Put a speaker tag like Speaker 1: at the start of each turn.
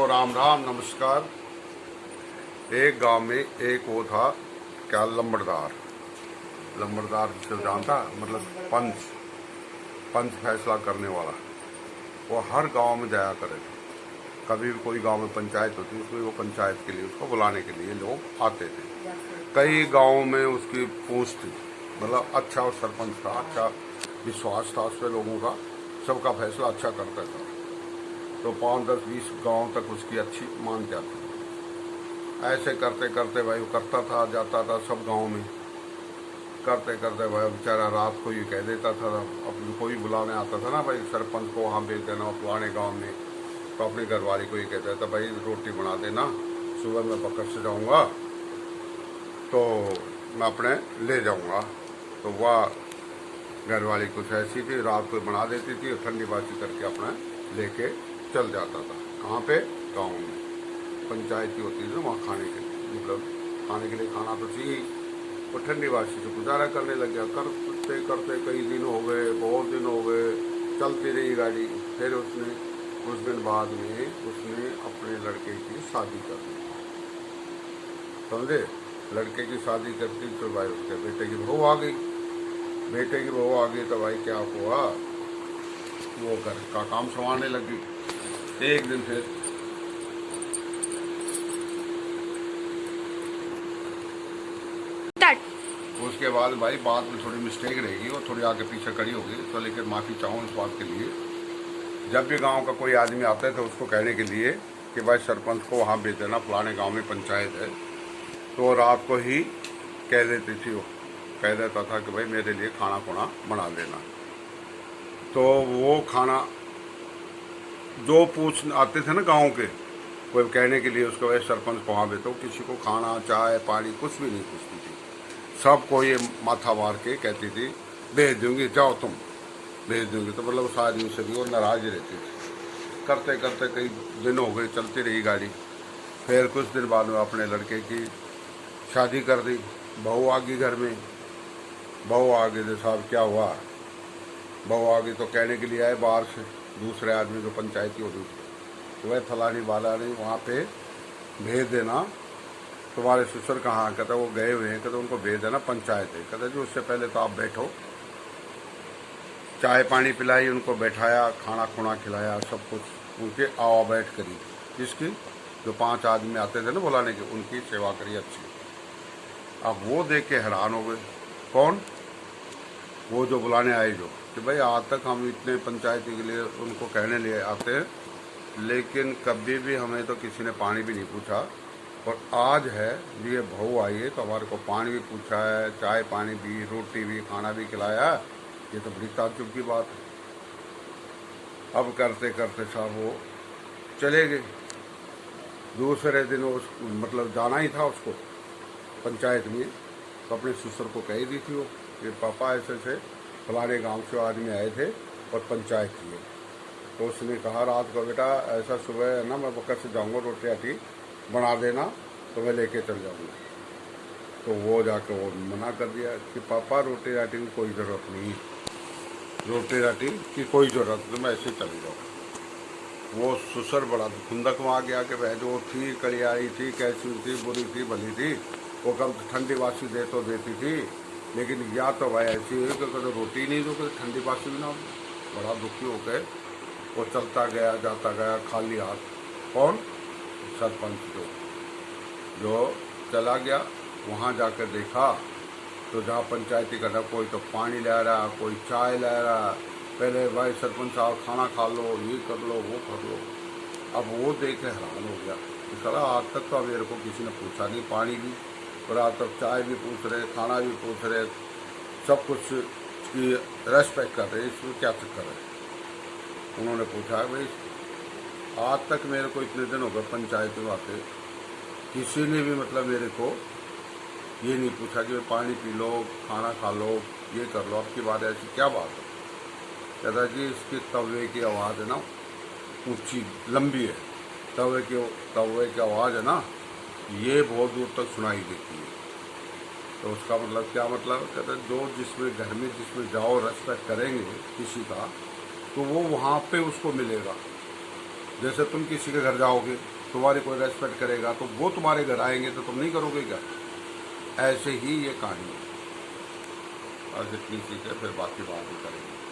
Speaker 1: राम राम नमस्कार। एक गांव में एक वो था क्या लंबड़दार जिसे जानता मतलब पंच फैसला करने वाला। वो हर गांव में जाया करे थे। कभी भी कोई गांव में पंचायत होती उसमें वो पंचायत के लिए उसको बुलाने के लिए लोग आते थे। कई गांवों में उसकी पूछ थी, मतलब अच्छा और सरपंच था, अच्छा विश्वास था उस पर लोगों का, सबका फैसला अच्छा करता था। तो 5, 10, 20 गांव तक उसकी अच्छी मान जाती। ऐसे करते करते भाई वो करता था, जाता था सब गांव में, करते करते भाई बेचारा रात को ये कह देता था, अब कोई बुलाने आता था ना भाई सरपंच को वहाँ भेज देना पुराने गांव में, तो अपनी घरवाली को ये कहता था भाई रोटी बना देना, सुबह मैं पकड़ से जाऊँगा तो मैं अपने ले जाऊँगा। तो वह घरवाली कुछ ऐसी थी, रात को बना देती थी और ठंडी बाती करके अपना लेके चल जाता था। कहाँ पे? गाँव में पंचायती होती थी वहाँ खाने के लिए, मतलब खाने के लिए खाना तो चाहिए। वो ठंडी बासी से गुजारा करने लग गया। करते करते कई दिन हो गए, बहुत दिन हो गए, चलती रही गाड़ी। फिर उसने कुछ दिन बाद में उसने अपने लड़के की शादी कर दी, समझे? लड़के की शादी करती तो भाई उसके बेटे की बहू आ गई। बेटे की बहू आ गई तो भाई क्या हुआ, वो घर का काम संभालने लगी। एक दिन फिर उसके बाद भाई बात में थोड़ी मिस्टेक रहेगी, वो थोड़ी आगे पीछे खड़ी होगी, तो लेकिन माफ़ी चाहूँ इस बात के लिए। जब भी गांव का कोई आदमी आता है तो उसको कहने के लिए कि भाई सरपंच को वहाँ भेज देना, फलाने गांव में पंचायत है, तो रात को ही कह देती थी, वो कह देता था कि भाई मेरे लिए खाना खुना बना देना। तो वो खाना जो पूछ आते थे ना गाँव के, कोई कहने के लिए उसको भाई सरपंच को वहाँ भेजो, किसी को खाना चाय पानी कुछ भी नहीं पूछती थी। सबको ये माथा मार के कहती थी भेज दूंगी, जाओ तुम भेज दूंगी। तो मतलब उस आदमी से भी वो नाराज रहती थी। करते करते कई दिन हो गए, चलती रही गाड़ी। फिर कुछ दिन बाद में अपने लड़के की शादी कर दी। बहू आ गई घर में। बहू आ गई तो साहब क्या हुआ, बहू आ गई तो कहने के लिए आए बाहर से दूसरे आदमी जो पंचायती हो रही थी, तो वह फलानी वाला ने वहाँ पे भेज देना, तुम्हारे ससुर कहाँ? कहता वो गए हुए हैं, कहते उनको भेज देना पंचायत है। कहते जी उससे पहले तो आप बैठो। चाय पानी पिलाई, उनको बैठाया, खाना खुना खिलाया, सब कुछ उनके आवा बैठ करी। किसकी? जो 5 आदमी आते थे ना बुलाने के, उनकी सेवा करी अच्छी। अब वो देख के हैरान हो गए। कौन? वो जो बुलाने आए, जो कि भाई आज तक हम इतने पंचायती के लिए उनको कहने लिए आते हैं, लेकिन कभी भी हमें तो किसी ने पानी भी नहीं पूछा, और आज है ये बहू आई है तो हमारे को पानी भी पूछा है, चाय पानी भी, रोटी भी, खाना भी खिलाया। ये तो बड़ी ताज्जुब की बात है। अब करते करते साहब वो चले गए। दूसरे दिन उस मतलब जाना ही था उसको पंचायत में, तो अपने ससुर को कह दी थी वो कि पापा ऐसे से फलाने गांव से आदमी आए थे और पंचायत की है। तो उसने कहा रात को बेटा ऐसा सुबह है ना मैं बकत से जाऊँगा, रोटी आटी बना देना तो मैं लेके चल जाऊँगा। तो वो जाकर वो मना कर दिया कि पापा रोटी राटी की कोई ज़रूरत नहीं, रोटी राटी की कोई ज़रूरत नहीं, मैं ऐसे चली जाऊँ। वो ससुर बड़ा खुंदक में आ गया कि वह जो थी कलियाई थी, कैसी थी, बुरी थी, भली थी, वो कम ठंडी बासी दे तो देती थी, लेकिन या तो भाई ऐसी हुई कि कभी रोटी नहीं दो, कभी ठंडी बासी भी ना। बड़ा दुखी हो गए। वो चलता गया, जाता गया खाली हाथ। कौन? सरपंच जो चला गया। वहाँ जाकर देखा तो जहाँ पंचायती करना, कोई तो पानी ला रहा, कोई चाय ला रहा। पहले भाई सरपंच साहब खाना खा लो, ये कर लो, वो कर लो। अब वो देख के हैरान हो गया कि साला आज तक तो मेरे को किसी ने पूछा नहीं, पानी भी, और आज तक चाय भी पूछ रहे, खाना भी पूछ रहे, सब कुछ की रेस्पेक्ट कर रहे, इसमें क्या चक्कर है? उन्होंने पूछा भाई आज तक मेरे को इतने दिन हो गए पंचायत में आते, किसी ने भी मतलब मेरे को ये नहीं पूछा कि पानी पी लो, खाना खा लो, ये कर लो, आपकी बात ऐसी क्या बात है? कहता जी इसकी तवे की आवाज़ है ना ऊंची लंबी है, तवे की आवाज़ है ना ये बहुत दूर तक सुनाई देती है। तो उसका मतलब क्या मतलब? कहते जो जिसमें घर में जिसमें जाओ रेस्पेक्ट करेंगे किसी का, तो वो वहाँ पे उसको मिलेगा। जैसे तुम किसी के घर जाओगे तुम्हारी कोई रेस्पेक्ट करेगा तो वो तुम्हारे घर आएंगे तो तुम नहीं करोगे क्या? ऐसे ही ये कहानी है। और जितनी चीज़ें फिर बाकी बात भी करेंगे।